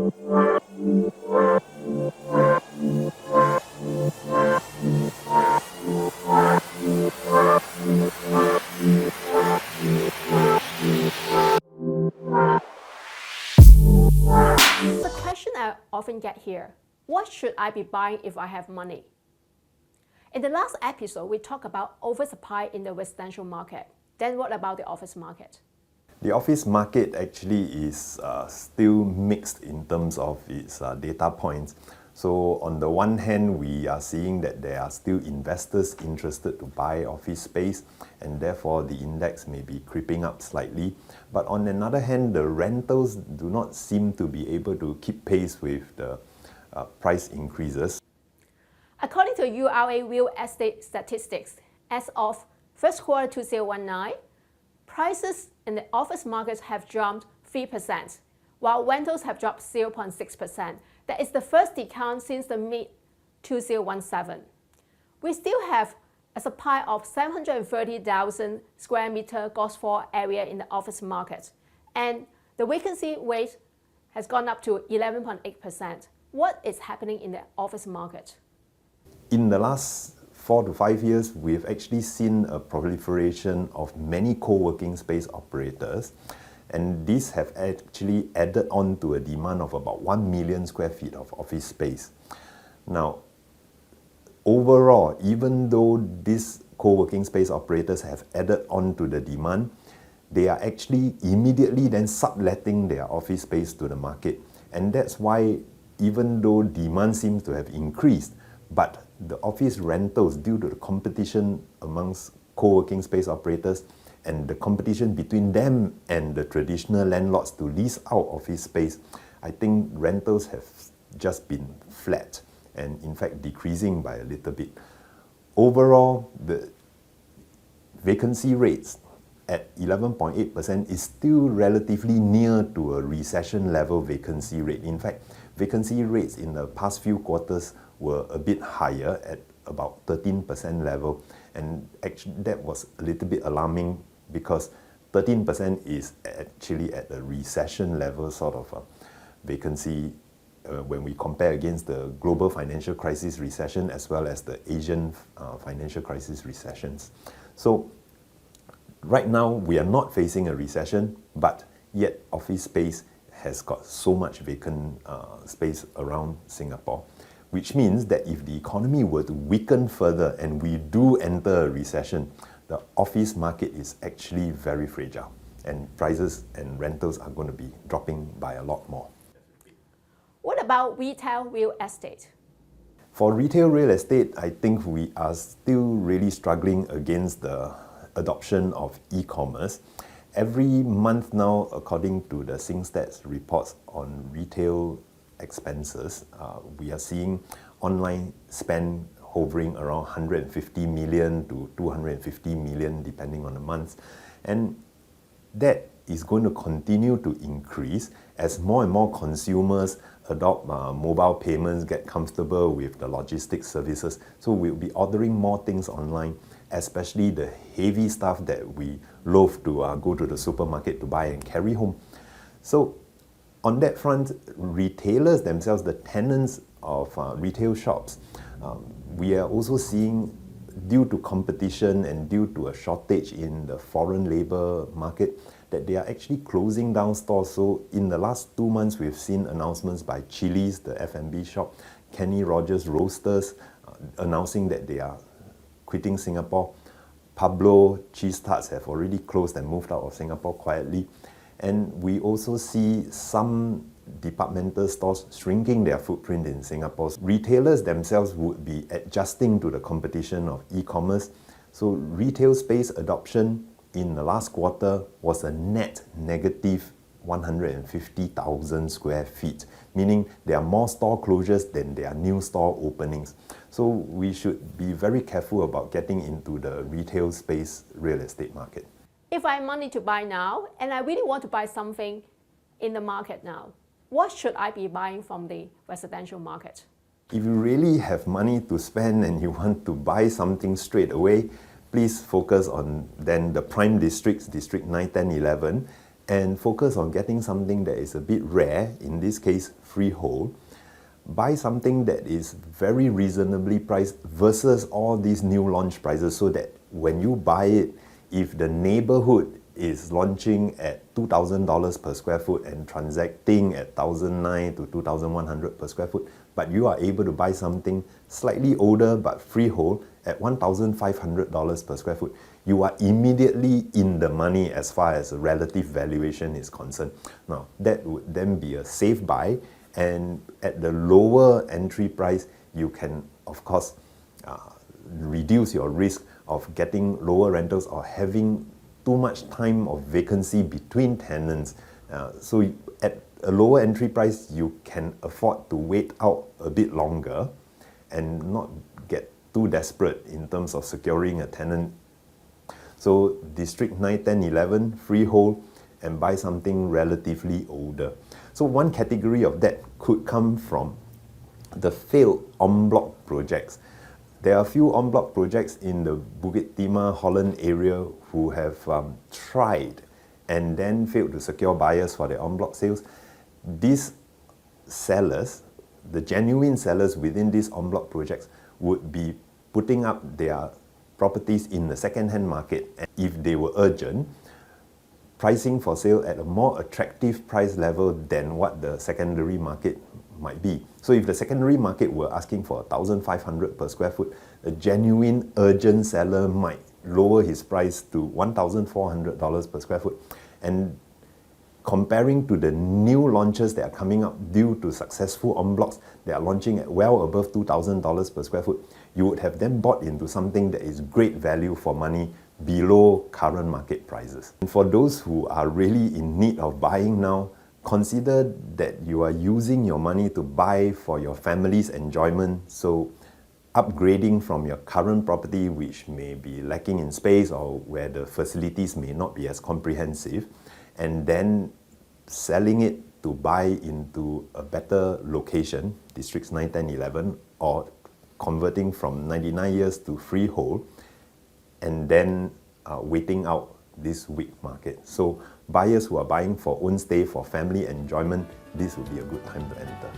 The question I often get here, what should I be buying if I have money? In the last episode, we talked about oversupply in the residential market. Then what about the office market? The office market actually is still mixed in terms of its data points. So on the one hand, we are seeing that there are still investors interested to buy office space, and therefore the index may be creeping up slightly. But on another hand, the rentals do not seem to be able to keep pace with the price increases. According to URA Real Estate Statistics, as of first quarter 2019, prices in the office market have jumped 3%, while rentals have dropped 0.6%. That is the first decline since the mid-2017. We still have a supply of 730,000 square meter gross floor area in the office market, and the vacancy rate has gone up to 11.8%. What is happening in the office market? In the last 4 to 5 years, we've actually seen a proliferation of many co-working space operators, and these have actually added on to a demand of about 1 million square feet of office space. Now, overall, even though these co-working space operators have added on to the demand, they are actually immediately then subletting their office space to the market. And that's why, even though demand seems to have increased, but the office rentals, due to the competition amongst co-working space operators and the competition between them and the traditional landlords to lease out office space, I think rentals have just been flat and in fact decreasing by a little bit. Overall, the vacancy rates at 11.8% is still relatively near to a recession level vacancy rate. In fact, vacancy rates in the past few quarters were a bit higher at about 13% level, and actually that was a little bit alarming because 13% is actually at a recession level sort of a vacancy when we compare against the global financial crisis recession as well as the Asian financial crisis recessions. So right now we are not facing a recession, but yet office space has got so much vacant space around Singapore, which means that if the economy were to weaken further and we do enter a recession, the office market is actually very fragile, and prices and rentals are going to be dropping by a lot more. What about retail real estate? For retail real estate, I think we are still really struggling against the adoption of e-commerce. Every month now, according to the SingStats reports on retail expenses, we are seeing online spend hovering around 150 million to 250 million depending on the month, and that is going to continue to increase as more and more consumers adopt mobile payments, get comfortable with the logistics services. So we'll be ordering more things online, especially the heavy stuff that we loathe to go to the supermarket to buy and carry home. So on that front, retailers themselves, the tenants of retail shops, we are also seeing, due to competition and due to a shortage in the foreign labor market, that they are actually closing down stores. So in the last 2 months, we've seen announcements by Chili's, the F&B shop, Kenny Rogers Roasters, announcing that they are quitting Singapore. Pablo Cheese Tarts have already closed and moved out of Singapore quietly. And we also see some departmental stores shrinking their footprint in Singapore. Retailers themselves would be adjusting to the competition of e-commerce. So retail space adoption in the last quarter was a net negative 150,000 square feet, meaning there are more store closures than there are new store openings. So we should be very careful about getting into the retail space real estate market. If I have money to buy now and I really want to buy something in the market now, what should I be buying from the residential market? If you really have money to spend and you want to buy something straight away, please focus on then the prime districts, District 9, 10, 11, and focus on getting something that is a bit rare, in this case freehold. Buy something that is very reasonably priced versus all these new launch prices, so that when you buy it, if the neighborhood is launching at $2,000 per square foot and transacting at $1,900 to $2,100 per square foot, but you are able to buy something slightly older but freehold at $1,500 per square foot, you are immediately in the money as far as relative valuation is concerned. Now, that would then be a safe buy, and at the lower entry price, you can, of course, reduce your risk of getting lower rentals or having too much time of vacancy between tenants. So at a lower entry price, you can afford to wait out a bit longer and not get too desperate in terms of securing a tenant. So District 9, 10, 11, freehold, and buy something relatively older. So one category of that could come from the failed en bloc projects. There are a few en bloc projects in the Bukit Timah, Holland area who have tried and then failed to secure buyers for their en bloc sales. These sellers, the genuine sellers within these en bloc projects, would be putting up their properties in the second-hand market, and if they were urgent, pricing for sale at a more attractive price level than what the secondary market might be. So if the secondary market were asking for $1,500 per square foot, a genuine urgent seller might lower his price to $1,400 per square foot. And comparing to the new launches that are coming up due to successful en blocs that are launching at well above $2,000 per square foot, you would have then bought into something that is great value for money below current market prices. And for those who are really in need of buying now, consider that you are using your money to buy for your family's enjoyment. So upgrading from your current property, which may be lacking in space or where the facilities may not be as comprehensive, and then selling it to buy into a better location, Districts 9, 10, 11, or converting from 99 years to freehold, and then waiting out this weak market. So buyers who are buying for own stay, for family enjoyment, this would be a good time to enter.